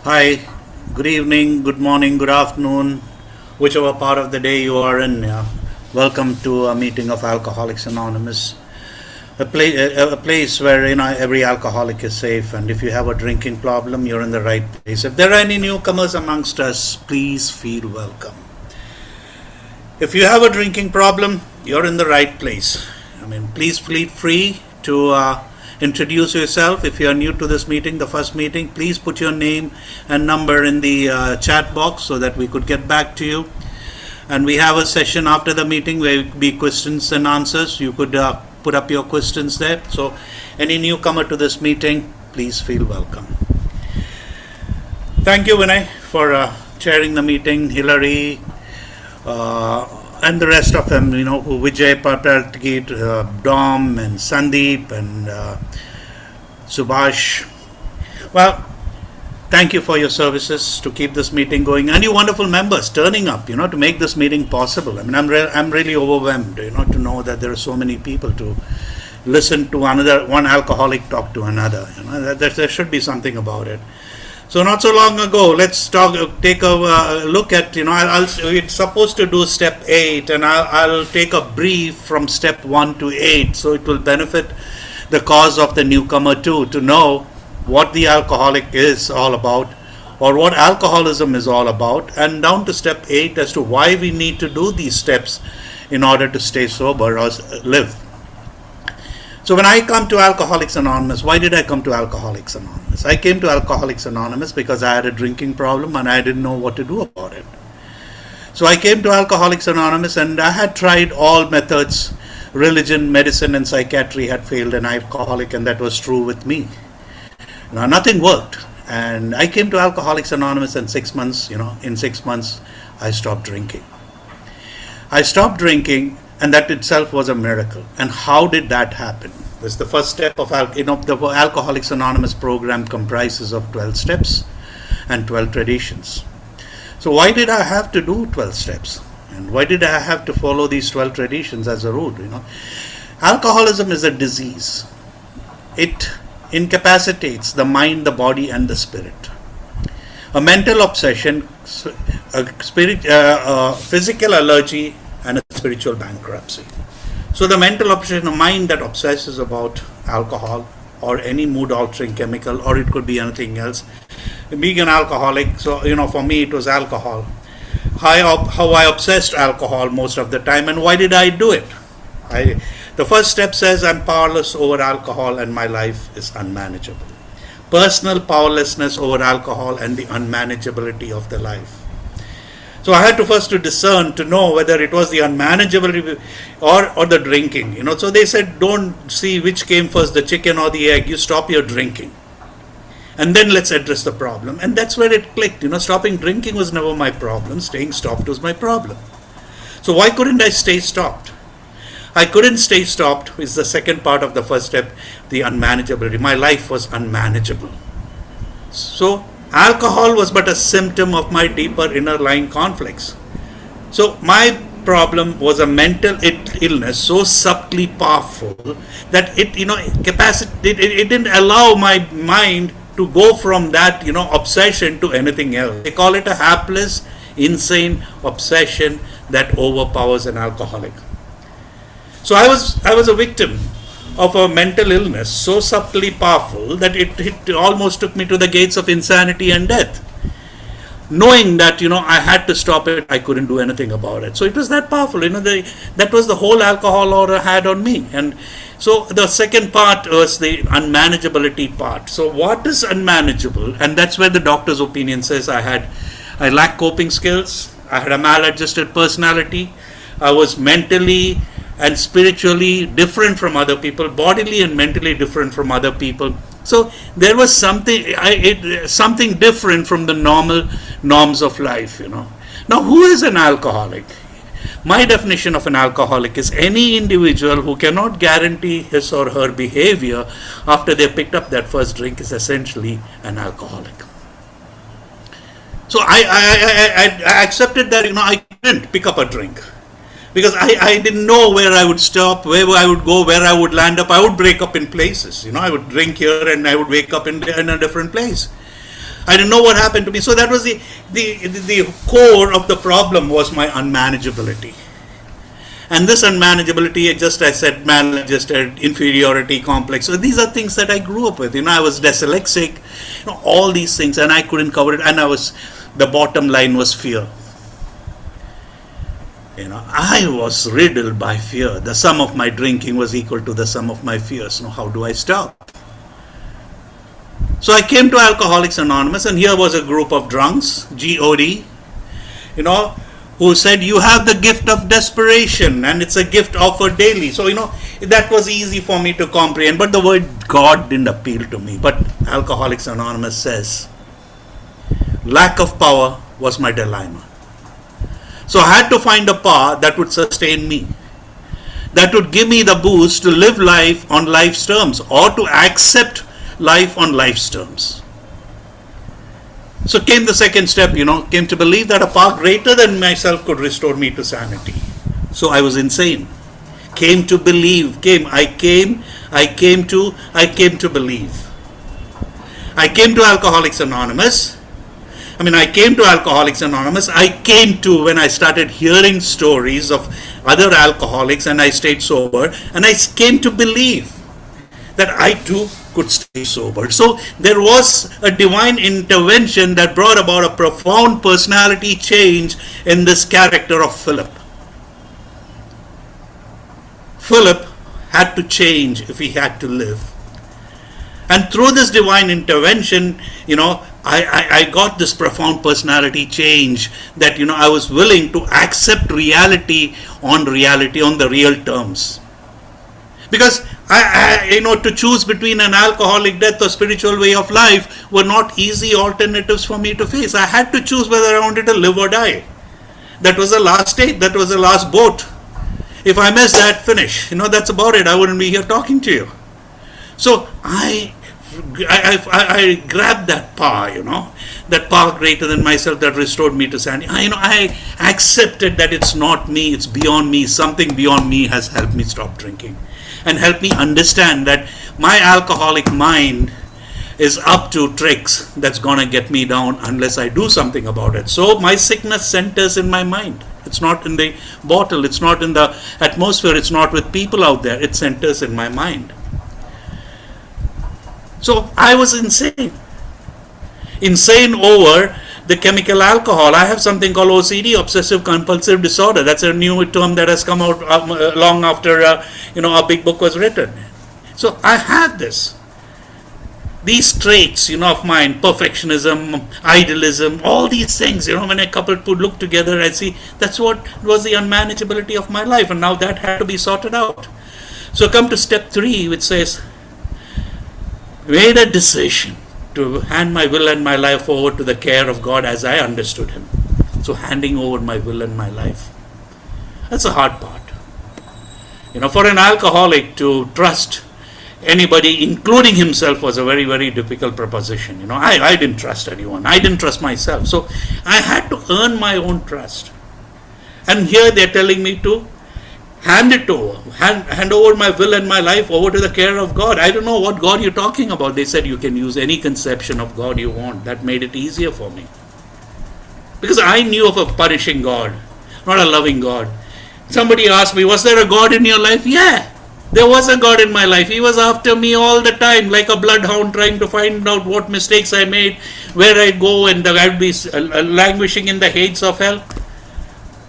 Hi, good evening, good morning, good afternoon, whichever part of the day you are in. Welcome to a meeting of Alcoholics Anonymous, a place where every alcoholic is safe, and if you have a drinking problem, you're in the right place. If there are any newcomers amongst us, please feel welcome. If you have a drinking problem, you're in the right place. Please feel free to introduce yourself. If you are new to this meeting, the first meeting, please put your name and number in the chat box so that we could get back to you. And we have a session after the meeting where it will be questions and answers. You could put up your questions there. So any newcomer to this meeting, please feel welcome. Thank you, Vinay, for chairing the meeting. Hillary, and the rest of them, Vijay Patargit, Dom, and Sandeep, and Subhash. Well, thank you for your services to keep this meeting going, and you wonderful members turning up, to make this meeting possible. I'm really overwhelmed, to know that there are so many people to listen to one alcoholic talk to another. There should be something about it. So not so long ago, let's take a look at, it's supposed to do step 8, and I'll take a brief from step 1 to 8, so it will benefit the cause of the newcomer too, to know what the alcoholic is all about, or what alcoholism is all about, and down to step 8 as to why we need to do these steps in order to stay sober or live. So when I come to Alcoholics Anonymous, why did I come to Alcoholics Anonymous? I came to Alcoholics Anonymous because I had a drinking problem and I didn't know what to do about it. So I came to Alcoholics Anonymous and I had tried all methods. Religion, medicine, and psychiatry had failed an alcoholic, and that was true with me. Now nothing worked, and I came to Alcoholics Anonymous, and in 6 months, I stopped drinking. And that itself was a miracle. And how did that happen? This is the first step of the Alcoholics Anonymous program comprises of 12 steps and 12 traditions. So why did I have to do 12 steps? And why did I have to follow these 12 traditions as a rule? Alcoholism is a disease. It incapacitates the mind, the body, and the spirit. A mental obsession, a physical allergy, and a spiritual bankruptcy. So the mental obsession, a mind that obsesses about alcohol or any mood-altering chemical, or it could be anything else. Being an alcoholic, so for me it was alcohol. How I obsessed alcohol most of the time, and why did I do it? The first step says I'm powerless over alcohol and my life is unmanageable. Personal powerlessness over alcohol and the unmanageability of the life. So I had to first discern, to know whether it was the unmanageability or the drinking. So they said, don't see which came first, the chicken or the egg. You stop your drinking, and then let's address the problem. And that's where it clicked. Stopping drinking was never my problem. Staying stopped was my problem. So why couldn't I stay stopped? I couldn't stay stopped is the second part of the first step, the unmanageability. My life was unmanageable. So alcohol was but a symptom of my deeper inner lying conflicts. So my problem was a mental illness so subtly powerful that it didn't allow my mind to go from that obsession to anything else. They call it a hapless, insane obsession that overpowers an alcoholic. So I was a victim of a mental illness so subtly powerful that it almost took me to the gates of insanity and death. Knowing that I had to stop it, I couldn't do anything about it. So it was that powerful. That was the whole alcohol order had on me. And so the second part was the unmanageability part. So what is unmanageable? And that's where the doctor's opinion says I lack coping skills. I had a maladjusted personality. I was mentally and spiritually different from other people, bodily and mentally different from other people. So there was something different from the normal norms of life, Now, who is an alcoholic? My definition of an alcoholic is any individual who cannot guarantee his or her behavior after they picked up that first drink is essentially an alcoholic. So I accepted that, I couldn't pick up a drink. Because I didn't know where I would stop, where I would go, where I would land up. I would break up in places. I would drink here and I would wake up in a different place. I didn't know what happened to me. So that was the core of the problem, was my unmanageability. And this unmanageability, just I said, maladjusted, inferiority complex. So these are things that I grew up with. I was dyslexic, all these things, and I couldn't cover it. And the bottom line was fear. I was riddled by fear. The sum of my drinking was equal to the sum of my fears. How do I stop? So I came to Alcoholics Anonymous, and here was a group of drunks, GOD, who said, you have the gift of desperation, and it's a gift offered daily. So, that was easy for me to comprehend, but the word God didn't appeal to me. But Alcoholics Anonymous says, lack of power was my dilemma. So I had to find a power that would sustain me, that would give me the boost to live life on life's terms, or to accept life on life's terms. So came the second step, came to believe that a power greater than myself could restore me to sanity. So I was insane. Came to believe, I came to believe. I came to Alcoholics Anonymous. I came to, when I started hearing stories of other alcoholics and I stayed sober, and I came to believe that I too could stay sober. So there was a divine intervention that brought about a profound personality change in this character of Philip. Philip had to change if he had to live. And through this divine intervention, I got this profound personality change that, I was willing to accept reality on the real terms. Because to choose between an alcoholic death or spiritual way of life were not easy alternatives for me to face. I had to choose whether I wanted to live or die. That was the last stage. That was the last boat. If I missed that, finish. That's about it. I wouldn't be here talking to you. So I grabbed that power, that power greater than myself that restored me to sanity. I accepted that it's not me, it's beyond me. Something beyond me has helped me stop drinking and helped me understand that my alcoholic mind is up to tricks that's gonna get me down unless I do something about it. So my sickness centers in my mind. It's not in the bottle, it's not in the atmosphere, it's not with people out there, it centers in my mind. So I was insane over the chemical alcohol. I have something called OCD, obsessive compulsive disorder. That's a new term that has come out long after a big book was written. So I have these traits of mine: perfectionism, idealism, all these things. When a couple would look together, I see that's what was the unmanageability of my life, and now that had to be sorted out. So come to step 3, which says, made a decision to hand my will and my life over to the care of God as I understood Him. So handing over my will and my life. That's the hard part. For an alcoholic to trust anybody, including himself, was a very, very difficult proposition. I didn't trust anyone. I didn't trust myself. So I had to earn my own trust. And here they're telling me to hand it over, hand over my will and my life over to the care of God. I don't know what God you're talking about. They said you can use any conception of God you want. That made it easier for me. Because I knew of a punishing God, not a loving God. Somebody asked me, was there a God in your life? Yeah, there was a God in my life. He was after me all the time, like a bloodhound, trying to find out what mistakes I made, where I'd go, and I'd be languishing in the hates of hell.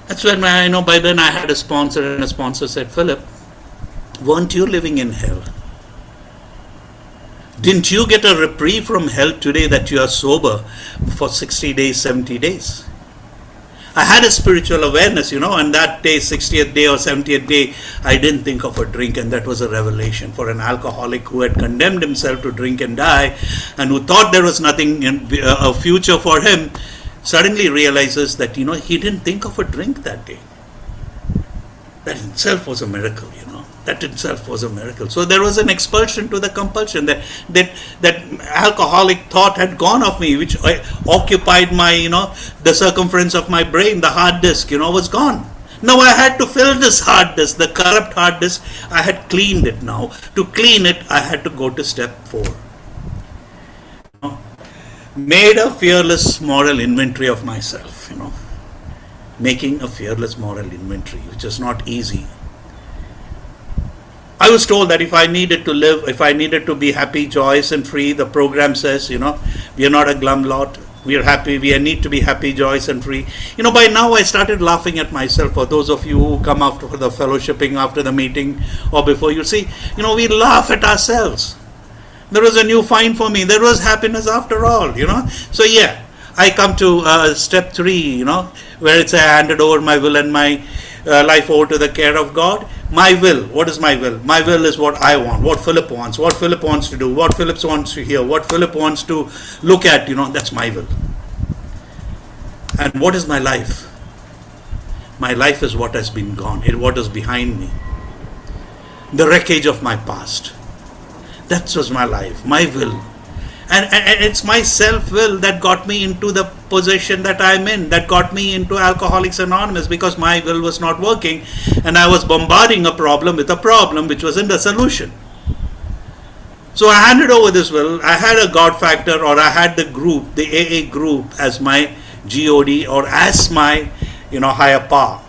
That's when by then I had a sponsor, and a sponsor said, Philip, weren't you living in hell? Didn't you get a reprieve from hell today that you are sober for 60 days, 70 days? I had a spiritual awareness, and that day, 60th day or 70th day, I didn't think of a drink, and that was a revelation for an alcoholic who had condemned himself to drink and die, and who thought there was nothing in a future for him. Suddenly realizes that, he didn't think of a drink that day. That itself was a miracle, That itself was a miracle. So there was an expulsion to the compulsion. That alcoholic thought had gone off me, which occupied my, the circumference of my brain, the hard disk, was gone. Now I had to fill this hard disk, the corrupt hard disk. I had cleaned it now. To clean it, I had to go to step 4. Made a fearless moral inventory of myself, making a fearless moral inventory, which is not easy. I was told that if I needed to live, if I needed to be happy, joyous, and free, the program says, we are not a glum lot. We are happy. We need to be happy, joyous, and free. By now I started laughing at myself. For those of you who come after the fellowshipping, after the meeting, or before, you see, we laugh at ourselves. There was a new find for me. There was happiness after all, So yeah, I come to step 3, where it's I handed over my will and my life over to the care of God. My will. What is my will? My will is what I want, what Philip wants to do, what Philip wants to hear, what Philip wants to look at, that's my will. And what is my life? My life is what has been gone, what is behind me. The wreckage of my past. That was my life, my will. And it's my self-will that got me into the position that I'm in, that got me into Alcoholics Anonymous, because my will was not working and I was bombarding a problem with a problem which wasn't a solution. So I handed over this will. I had a God factor, or I had the group, the AA group, as my GOD, or as my higher power.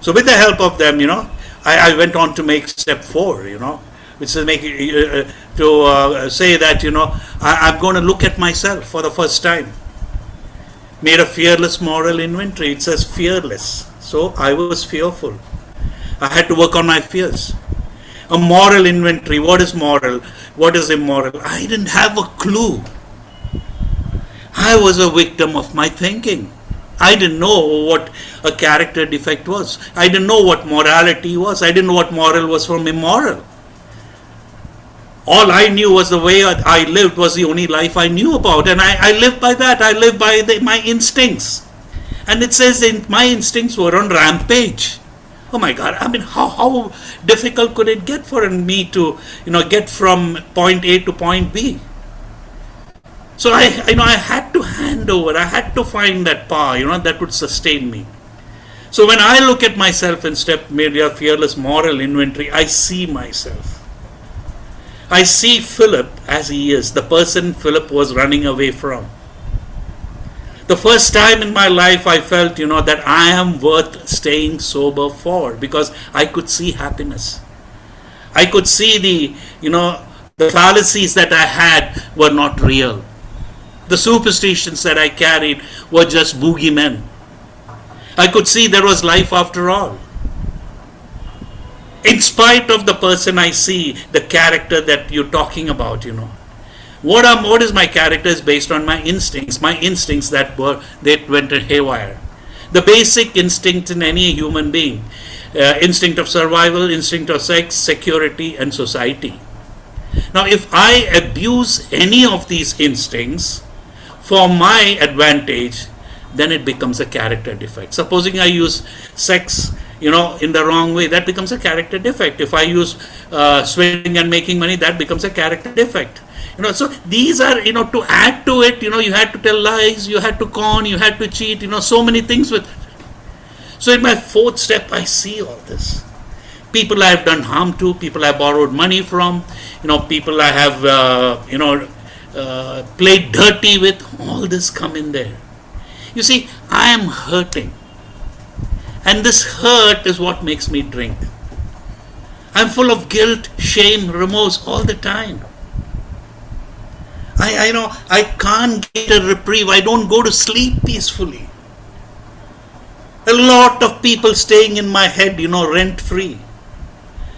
So with the help of them, I went on to make step 4, which is say that I'm going to look at myself for the first time. Made a fearless moral inventory. It says fearless, so I was fearful. I had to work on my fears. A moral inventory. What is moral? What is immoral? I didn't have a clue. I was a victim of my thinking. I didn't know what a character defect was. I didn't know what morality was. I didn't know what moral was from immoral. All I knew was the way I lived was the only life I knew about. And I lived by that. I lived by my instincts. And it says my instincts were on rampage. Oh my God. I mean, how difficult could it get for me to, get from point A to point B? So I had to hand over. I had to find that power, that would sustain me. So when I look at myself in step media fearless moral inventory, I see myself. I see Philip as he is, the person Philip was running away from. The first time in my life I felt, that I am worth staying sober for, because I could see happiness. I could see the fallacies that I had were not real. The superstitions that I carried were just boogeymen. I could see there was life after all. In spite of the person I see, the character that you're talking about, what is my character is based on my instincts that went haywire. The basic instinct in any human being, instinct of survival, instinct of sex, security, and society. Now, if I abuse any of these instincts for my advantage, then it becomes a character defect. Supposing I use sex in the wrong way, that becomes a character defect. If I use sweating and making money, that becomes a character defect. So these are, to add to it, you had to tell lies, you had to con, you had to cheat, so many things with it. So in my 4th step, I see all this. People I have done harm to, people I borrowed money from, people I have, played dirty with, all this come in there. You see, I am hurting. And this hurt is what makes me drink. I'm full of guilt, shame, remorse all the time. I can't get a reprieve. I don't go to sleep peacefully. A lot of people staying in my head, rent free.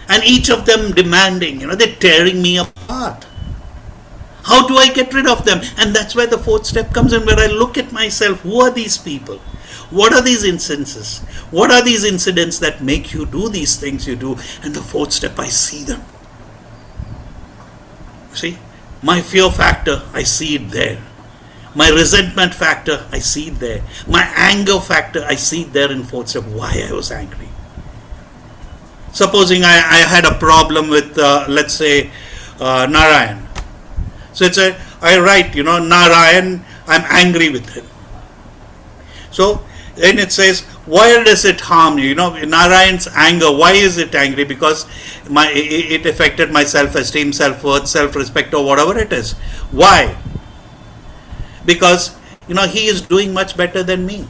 And each of them demanding, they're tearing me apart. How do I get rid of them? And that's where the 4th step comes in, where I look at myself. Who are these people? What are these instances? What are these incidents that make you do these things you do? And the 4th step, I see them. See, my fear factor, I see it there. My resentment factor, I see it there. My anger factor, I see it there in 4th step. Why I was angry. Supposing I had a problem with, let's say, Narayan. So I write, Narayan, I'm angry with him. So then it says, why does it harm you? Narayan's anger, why is it angry? Because it affected my self-esteem, self-worth, self-respect, or whatever it is. Why? because, he is doing much better than me.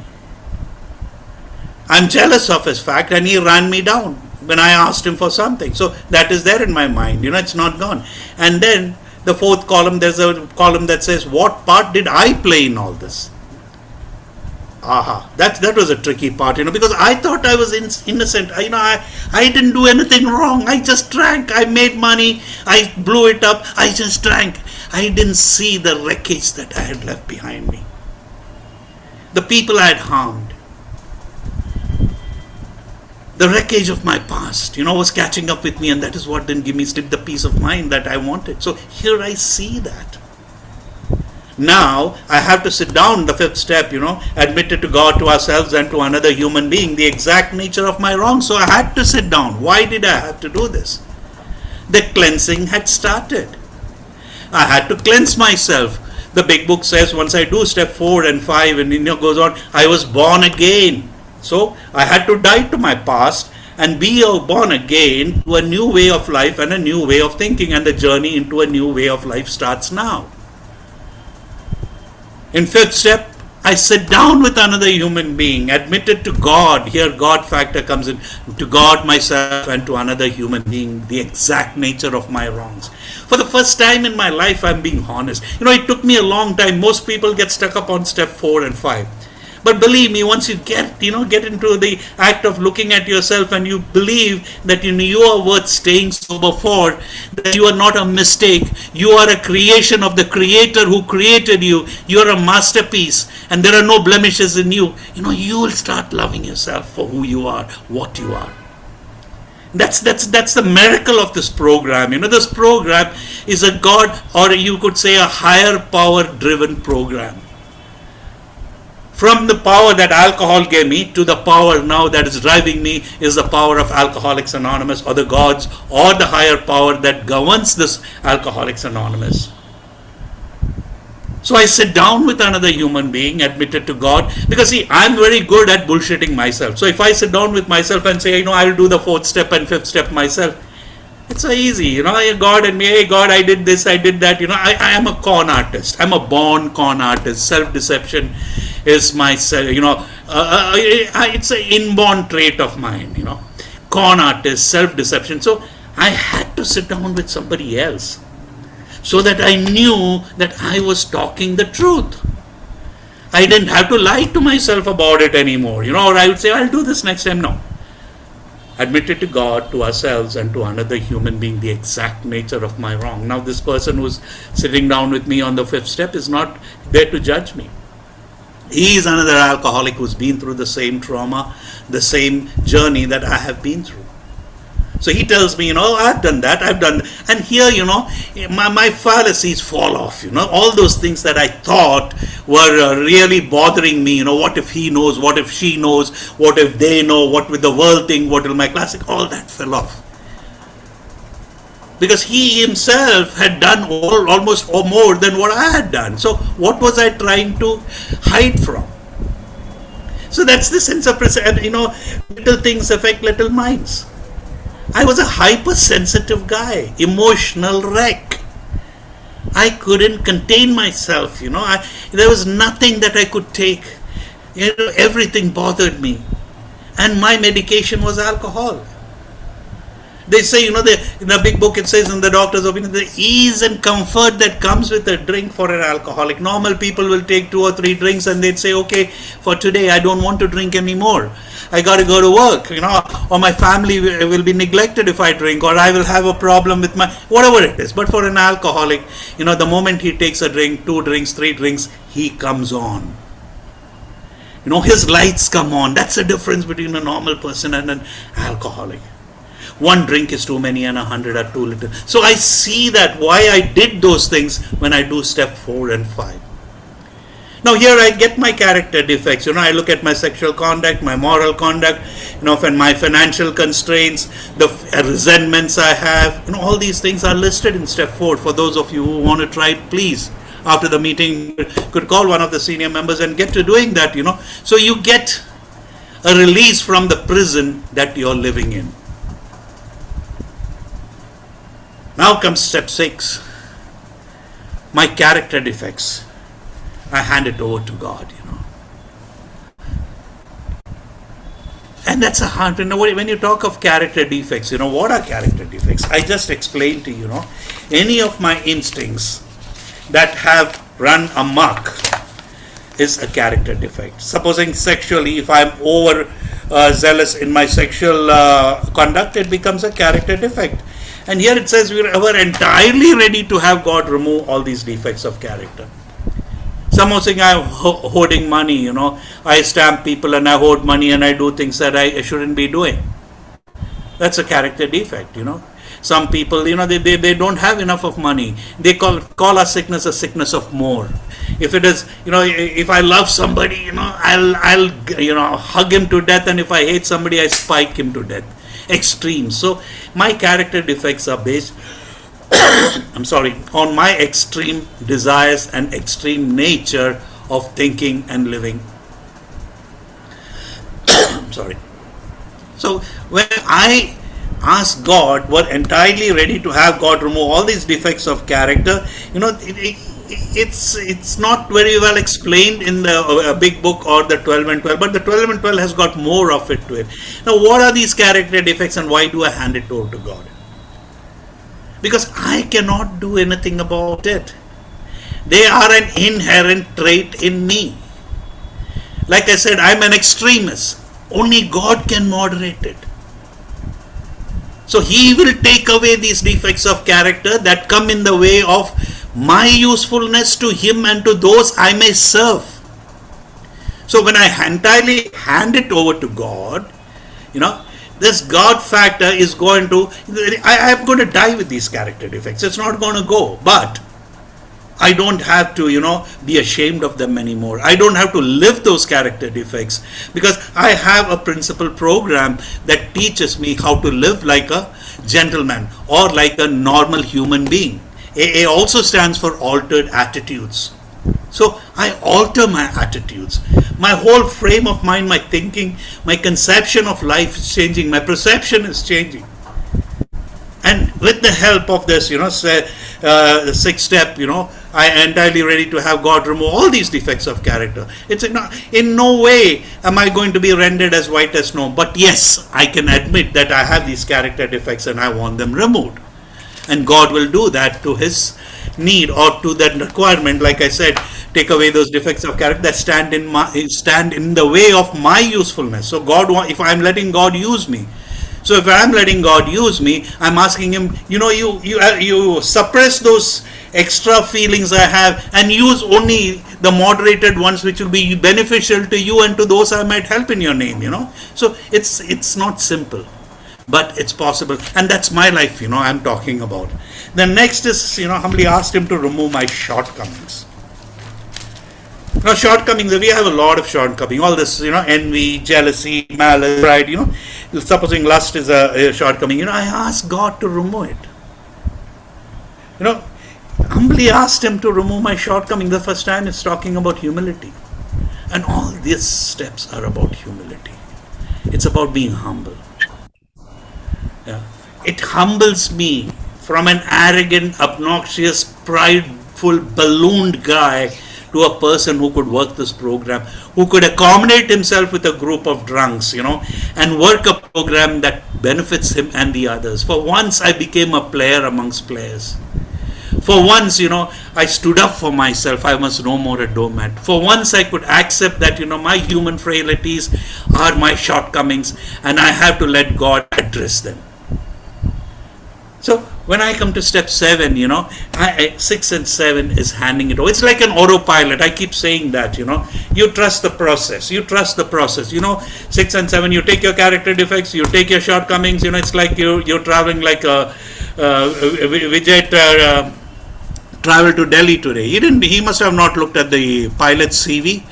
I'm jealous of his fact, and he ran me down when I asked him for something. So that is there in my mind, it's not gone. And then the fourth column, there's a column that says, what part did I play in all this? That was a tricky part, because I thought I was innocent. I didn't do anything wrong. I just drank. I made money. I blew it up. I just drank. I didn't see the wreckage that I had left behind me. The people I had harmed. The wreckage of my past, was catching up with me, and that is what didn't give me the peace of mind that I wanted. So here I see that. Now I have to sit down, the fifth step, admit it to God, to ourselves, and to another human being, the exact nature of my wrong. So I had to sit down. Why did I have to do this? The cleansing had started. I had to cleanse myself. The big book says once I do step 4 and 5, and goes on, I was born again. So I had to die to my past and be born again to a new way of life and a new way of thinking, and the journey into a new way of life starts now. In fifth step, I sit down with another human being, admitted to God. Here God factor comes in, to God, myself, and to another human being, the exact nature of my wrongs. For the first time in my life, I'm being honest. It took me a long time. Most people get stuck up on step 4 and 5. But believe me, once you get into the act of looking at yourself, and you believe that you are worth staying sober for, that you are not a mistake, you are a creation of the Creator who created you, you are a masterpiece, and there are no blemishes in you, you will start loving yourself for who you are, what you are. That's the miracle of this program. This program is a God, or you could say a higher power driven program. From the power that alcohol gave me to the power now that is driving me is the power of Alcoholics Anonymous, or the gods, or the higher power that governs this Alcoholics Anonymous. So I sit down with another human being, admitted to God, because see, I'm very good at bullshitting myself. So if I sit down with myself and say, I'll do the fourth step and fifth step myself, it's so easy, God and me, hey God, I did this, I did that, I am a con artist. I'm a born con artist. Self-deception is my, it's an inborn trait of mine, con artist, self-deception. So I had to sit down with somebody else so that I knew that I was talking the truth. I didn't have to lie to myself about it anymore, or I would say, I'll do this next time. No. Admitted to God, to ourselves, and to another human being, the exact nature of my wrong. Now this person who's sitting down with me on the fifth step is not there to judge me. He is another alcoholic who's been through the same trauma, the same journey that I have been through. So he tells me, I've done that, and here, my fallacies fall off, all those things that I thought were really bothering me, what if he knows, what if she knows, what if they know, what will the world think, what will my class think, all that fell off. Because he himself had done almost more than what I had done. So what was I trying to hide from? So that's the sense of, little things affect little minds. I was a hypersensitive guy, emotional wreck. I couldn't contain myself, there was nothing that I could take. Everything bothered me. And my medication was alcohol. They say, in the big book it says, in the doctor's opinion, the ease and comfort that comes with a drink for an alcoholic. Normal people will take 2 or 3 drinks and they'd say, okay, for today I don't want to drink anymore. I got to go to work, or my family will be neglected if I drink, or I will have a problem with my, whatever it is. But for an alcoholic, the moment he takes a drink, 2 drinks, 3 drinks, he comes on. His lights come on. That's the difference between a normal person and an alcoholic. 1 drink is too many and 100 are too little. So I see that why I did those things when I do step 4 and 5. Now here I get my character defects. I look at my sexual conduct, my moral conduct, and my financial constraints, the resentments I have. All these things are listed in step 4. For those of you who want to try it, please, after the meeting, could call one of the senior members and get to doing that. So you get a release from the prison that you're living in. Now comes step 6. My character defects. I hand it over to God, And that's a hard, when you talk of character defects, what are character defects? I just explained to you, any of my instincts that have run amok is a character defect. Supposing sexually, if I'm over zealous in my sexual conduct, it becomes a character defect. And here it says we're entirely ready to have God remove all these defects of character. Supposing I'm hoarding money, I stamp people and I hoard money and I do things that I shouldn't be doing. That's a character defect, Some people, they don't have enough of money. They call our sickness a sickness of more. If it is, if I love somebody, I'll hug him to death, and if I hate somebody, I spike him to death. Extreme. So my character defects are based on my extreme desires and extreme nature of thinking and living. So when I ask God, we're entirely ready to have God remove all these defects of character, it's not very well explained in the big book or the 12 and 12, but the 12 and 12 has got more of it to it. Now, what are these character defects and why do I hand it over to God? Because I cannot do anything about it. They are an inherent trait in me. Like I said, I'm an extremist. Only God can moderate it. So He will take away these defects of character that come in the way of my usefulness to Him and to those I may serve. So when I entirely hand it over to God, this God factor is going to, I am going to die with these character defects. It's not going to go. But I don't have to, be ashamed of them anymore. I don't have to live those character defects because I have a principal program that teaches me how to live like a gentleman or like a normal human being. AA also stands for altered attitudes. So I alter my attitudes. My whole frame of mind, my thinking, my conception of life is changing. My perception is changing. And with the help of this, the sixth step, I am entirely ready to have God remove all these defects of character. It's in no way am I going to be rendered as white as snow. But yes, I can admit that I have these character defects and I want them removed. And God will do that to His need or to that requirement. Like I said, take away those defects of character that stand in the way of my usefulness. So if I'm letting God use me, so if I'm letting God use me, I'm asking Him, you suppress those extra feelings I have and use only the moderated ones which will be beneficial to you and to those I might help in your name, So it's not simple, but it's possible. And that's my life, I'm talking about. The next is, humbly asked Him to remove my shortcomings. Now, shortcomings, we have a lot of shortcomings. All this, envy, jealousy, malice, pride, supposing lust is a shortcoming, I ask God to remove it. Humbly asked Him to remove my shortcoming. The first time it's talking about humility. And all these steps are about humility. It's about being humble. Yeah. It humbles me from an arrogant, obnoxious, prideful, ballooned guy to a person who could work this program, who could accommodate himself with a group of drunks, and work a program that benefits him and the others. For once, I became a player amongst players. For once, I stood up for myself. I was no more a doormat. For once, I could accept that, my human frailties are my shortcomings and I have to let God address them. So when I come to step 7, 6 and 7 is handing it over. It's like an autopilot. I keep saying that, you trust the process. You trust the process. 6 and 7, you take your character defects, you take your shortcomings. It's like you're traveling like a Vijay traveled to Delhi today. He must have not looked at the pilot's CV.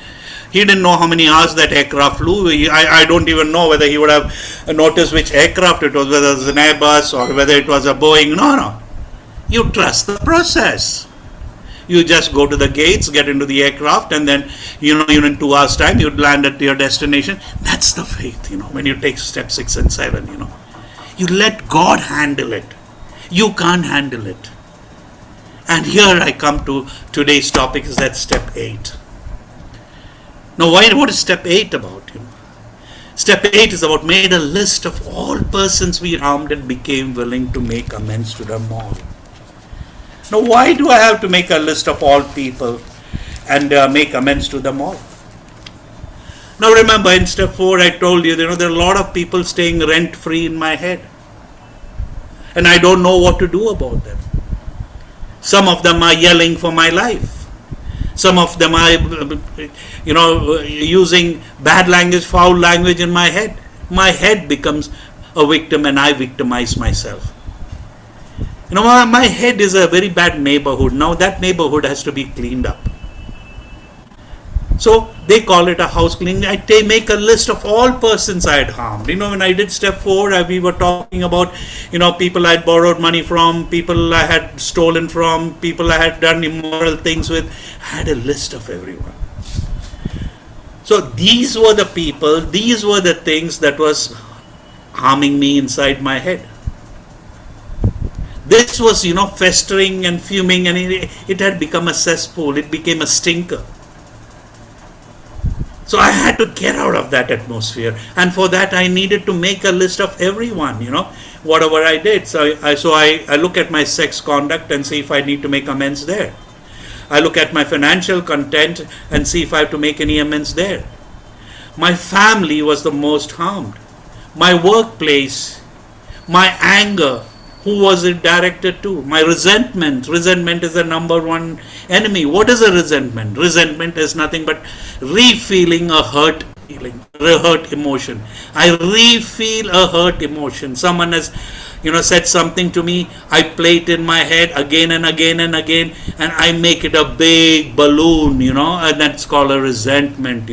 He didn't know how many hours that aircraft flew. I don't even know whether he would have noticed which aircraft it was, whether it was an Airbus or whether it was a Boeing. No. You trust the process. You just go to the gates, get into the aircraft, and then, in 2 hours' time, you'd land at your destination. That's the faith, when you take step 6 and 7, You let God handle it. You can't handle it. And here I come to today's topic, is that step 8. Now, what is step 8 about? Step 8 is about made a list of all persons we harmed and became willing to make amends to them all. Now, why do I have to make a list of all people and make amends to them all? Now, remember, in step 4, I told you, there are a lot of people staying rent-free in my head. And I don't know what to do about them. Some of them are yelling for my life. Some of them are, using bad language, foul language in my head. My head becomes a victim and I victimize myself. My head is a very bad neighborhood. Now that neighborhood has to be cleaned up. So they call it a house cleaning. They make a list of all persons I had harmed. When I did step 4, we were talking about, people I had borrowed money from, people I had stolen from, people I had done immoral things with. I had a list of everyone. So these were the people, these were the things that was harming me inside my head. This was, festering and fuming, and it had become a cesspool. It became a stinker. So I had to get out of that atmosphere, and for that I needed to make a list of everyone, whatever I did. So I look at my sex conduct and see if I need to make amends there. I look at my financial content and see if I have to make any amends there. My family was the most harmed. My workplace, my anger, who was it directed to? My resentment. Resentment is the number one enemy. What is a resentment? Resentment is nothing but re-feeling a hurt feeling, a hurt emotion. I re-feel a hurt emotion. Someone has, said something to me. I play it in my head again and again and again, and I make it a big balloon, and that's called a resentment,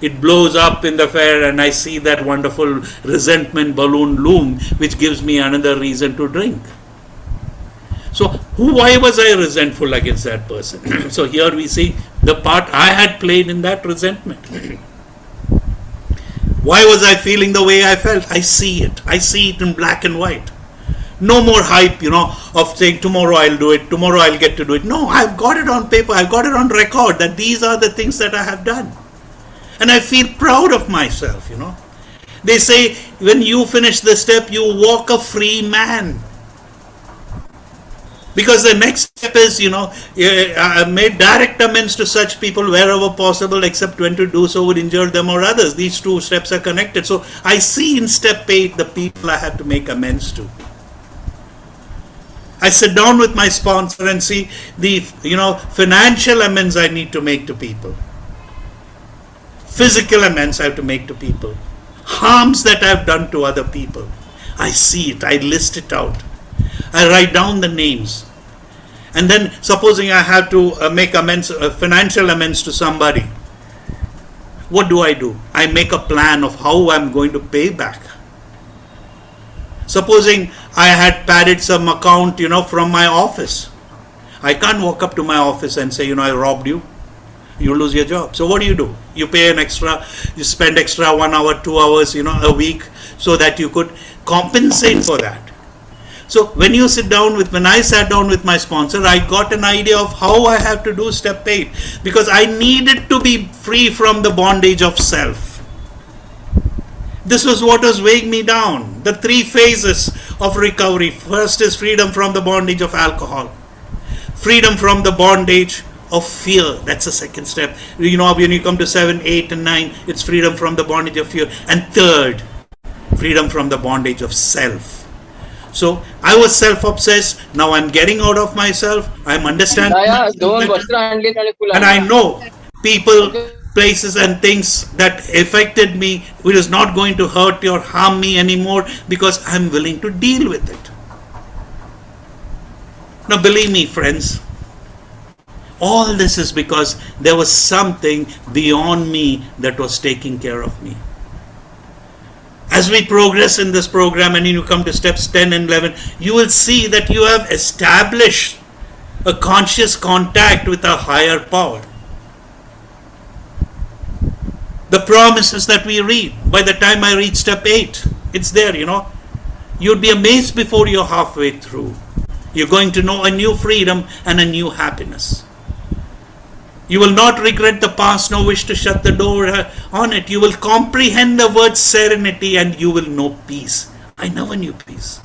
It blows up in the air, and I see that wonderful resentment balloon loom, which gives me another reason to drink. So why was I resentful against that person? So here we see the part I had played in that resentment. Why was I feeling the way I felt? I see it. I see it in black and white. No more hype, of saying tomorrow I'll do it, tomorrow I'll get to do it. No, I've got it on paper, I've got it on record that these are the things that I have done. And I feel proud of myself, They say when you finish the step, you walk a free man. Because the next step is, I made direct amends to such people wherever possible, except when to do so would injure them or others. These two steps are connected. So I see in step 8 the people I have to make amends to. I sit down with my sponsor and see the, financial amends I need to make to people. Physical amends I have to make to people. Harms that I've done to other people. I see it. I list it out. I write down the names. And then supposing I have to make amends, financial amends to somebody. What do? I make a plan of how I'm going to pay back. Supposing I had padded some account, from my office. I can't walk up to my office and say, I robbed you. You lose your job. So what do? You pay an extra, you spend extra 1 hour, 2 hours, a week, so that you could compensate for that. So when I sat down with my sponsor, I got an idea of how I have to do step 8, because I needed to be free from the bondage of self. This was what was weighing me down. The 3 phases of recovery. First is freedom from the bondage of alcohol. Freedom from the bondage of fear. That's the second step. When you come to 7, 8, and 9, it's freedom from the bondage of fear. And third, freedom from the bondage of self. So I was self-obsessed. Now I'm getting out of myself. I'm understanding. And I know people, places and things that affected me, which is not going to hurt or harm me anymore, because I'm willing to deal with it. Now believe me, friends, all this is because there was something beyond me that was taking care of me. As we progress in this program and you come to steps 10 and 11, you will see that you have established a conscious contact with a higher power. The promises that we read, by the time I reach step 8, it's there, You'd be amazed before you're halfway through. You're going to know a new freedom and a new happiness. You will not regret the past nor wish to shut the door on it. You will comprehend the word serenity and you will know peace. I never knew peace.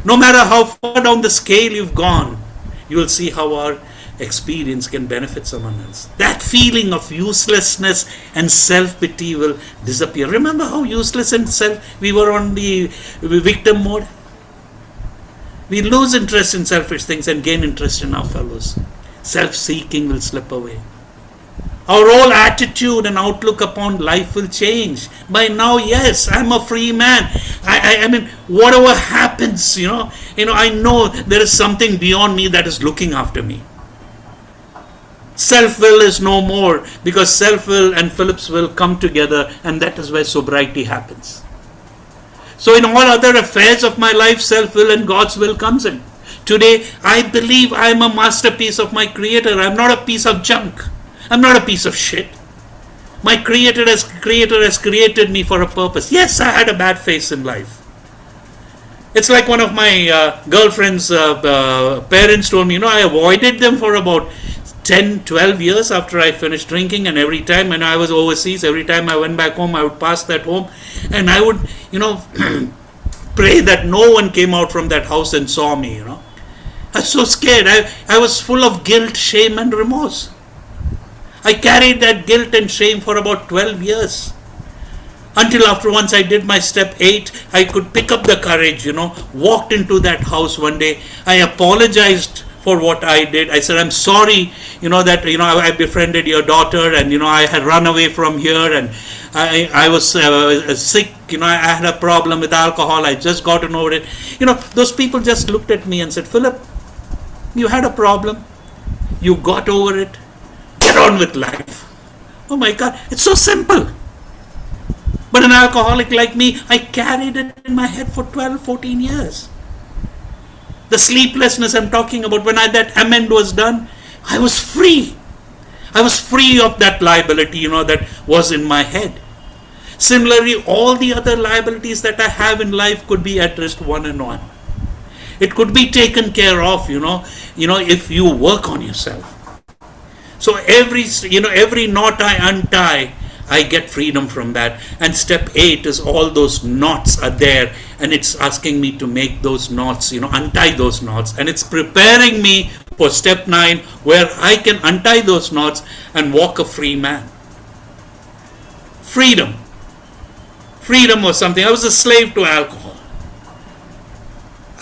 No matter how far down the scale you've gone, you will see how our experience can benefit someone else. That feeling of uselessness and self-pity will disappear. Remember how useless and we were on the victim mode? We lose interest in selfish things and gain interest in our fellows. Self-seeking will slip away. Our whole attitude and outlook upon life will change. By now, yes, I'm a free man. I mean, whatever happens, I know there is something beyond me that is looking after me. Self-will is no more, because self-will and Philip's will come together, and that is where sobriety happens. So in all other affairs of my life, self-will and God's will comes in. Today, I believe I am a masterpiece of my Creator. I'm not a piece of junk. I'm not a piece of shit. My Creator has created me for a purpose. Yes, I had a bad phase in life. It's like one of my girlfriend's parents told me, I avoided them for about 10, 12 years after I finished drinking, and every time when I was overseas, every time I went back home, I would pass that home, and I would, pray that no one came out from that house and saw me, I was so scared. I was full of guilt, shame and remorse. I carried that guilt and shame for about 12 years. Until after once I did my step 8, I could pick up the courage, walked into that house one day. I apologized for what I did. I said, I'm sorry, that, I befriended your daughter, and, I had run away from here, and I was sick, I had a problem with alcohol. I just gotten over it. Those people just looked at me and said, Philip, you had a problem. You got over it. Get on with life. Oh my God, it's so simple. But an alcoholic like me, I carried it in my head for 12, 14 years. The sleeplessness I'm talking about, when that amend was done, I was free. I was free of that liability, that was in my head. Similarly, all the other liabilities that I have in life could be addressed one and one. It could be taken care of, if you work on yourself. So every knot I untie, I get freedom from that. And step 8 is all those knots are there, and it's asking me to make those knots, untie those knots. And it's preparing me for step 9, where I can untie those knots and walk a free man. Freedom. Freedom was something. I was a slave to alcohol.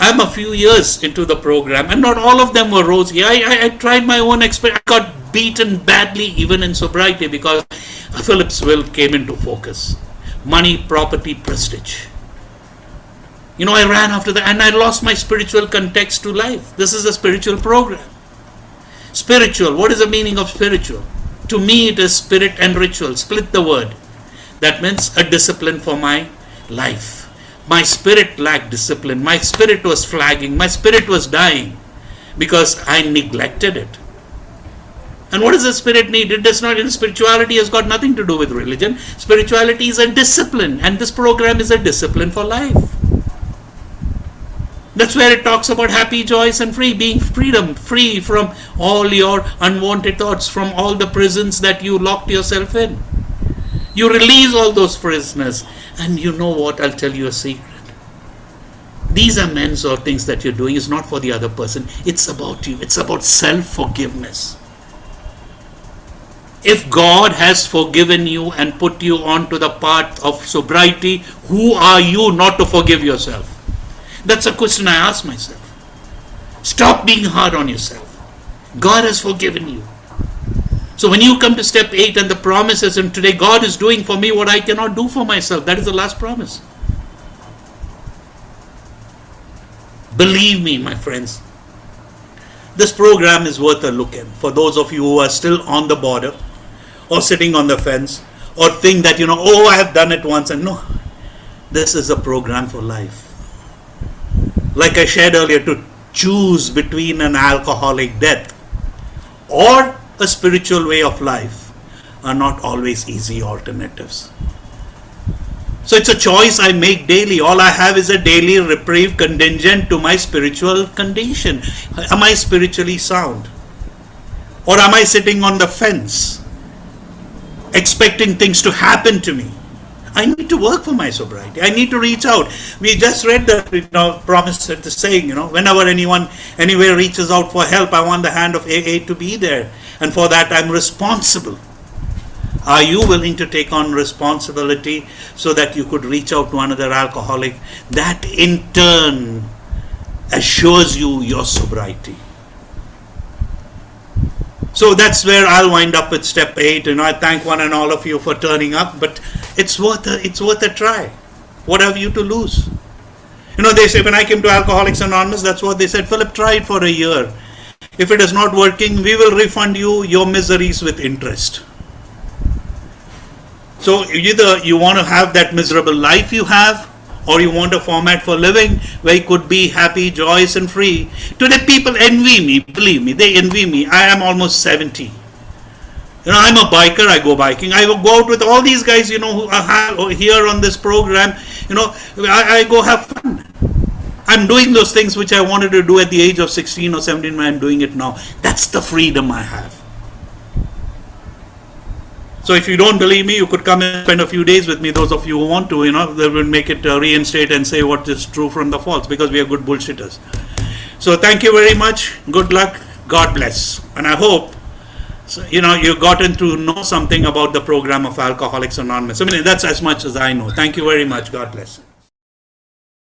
I'm a few years into the program, and not all of them were rosy. I tried my own experience. I got beaten badly even in sobriety, because Philip's will came into focus. Money, property, prestige. I ran after that, and I lost my spiritual context to life. This is a spiritual program. Spiritual, what is the meaning of spiritual? To me, it is spirit and ritual. Split the word. That means a discipline for my life. My spirit lacked discipline. My spirit was flagging. My spirit was dying because I neglected it. And what does the spirit need? It does not. Spirituality has got nothing to do with religion. Spirituality is a discipline, and this program is a discipline for life. That's where it talks about happy, joyous, and free, being freedom, free from all your unwanted thoughts, from all the prisons that you locked yourself in. You release all those prisoners, and you know what? I'll tell you a secret. These are men's or things that you're doing is not for the other person. It's about you. It's about self-forgiveness. If God has forgiven you and put you onto the path of sobriety, who are you not to forgive yourself? That's a question I ask myself. Stop being hard on yourself. God has forgiven you. So when you come to step 8 and the promises, and today God is doing for me what I cannot do for myself. That is the last promise. Believe me, my friends, this program is worth a look at. For those of you who are still on the border, or sitting on the fence, or think that, I have done it once, and no, this is a program for life. Like I shared earlier, to choose between an alcoholic death or a spiritual way of life are not always easy alternatives. So it's a choice I make daily. All I have is a daily reprieve contingent to my spiritual condition. Am I spiritually sound? Or am I sitting on the fence, expecting things to happen to me? I need to work for my sobriety. I need to reach out. We just read the promise, the saying, whenever anyone anywhere reaches out for help, I want the hand of AA to be there. And for that, I'm responsible. Are you willing to take on responsibility so that you could reach out to another alcoholic? That in turn assures you your sobriety. So that's where I'll wind up with step 8. I thank one and all of you for turning up, but it's worth a try. What have you to lose? They say when I came to Alcoholics Anonymous, that's what they said, Philip, try it for a year. If it is not working, we will refund you your miseries with interest. So either you want to have that miserable life you have, or you want a format for living where you could be happy, joyous and free. Today people envy me, believe me, they envy me. I am almost 70. I'm a biker, I go biking. I will go out with all these guys, who are here on this program. I go have fun. I'm doing those things which I wanted to do at the age of 16 or 17 when I'm doing it now. That's the freedom I have. So if you don't believe me, you could come and spend a few days with me. Those of you who want to, they will make it reinstate and say what is true from the false, because we are good bullshitters. So thank you very much. Good luck. God bless. And I hope, you've gotten to know something about the program of Alcoholics Anonymous. That's as much as I know. Thank you very much. God bless.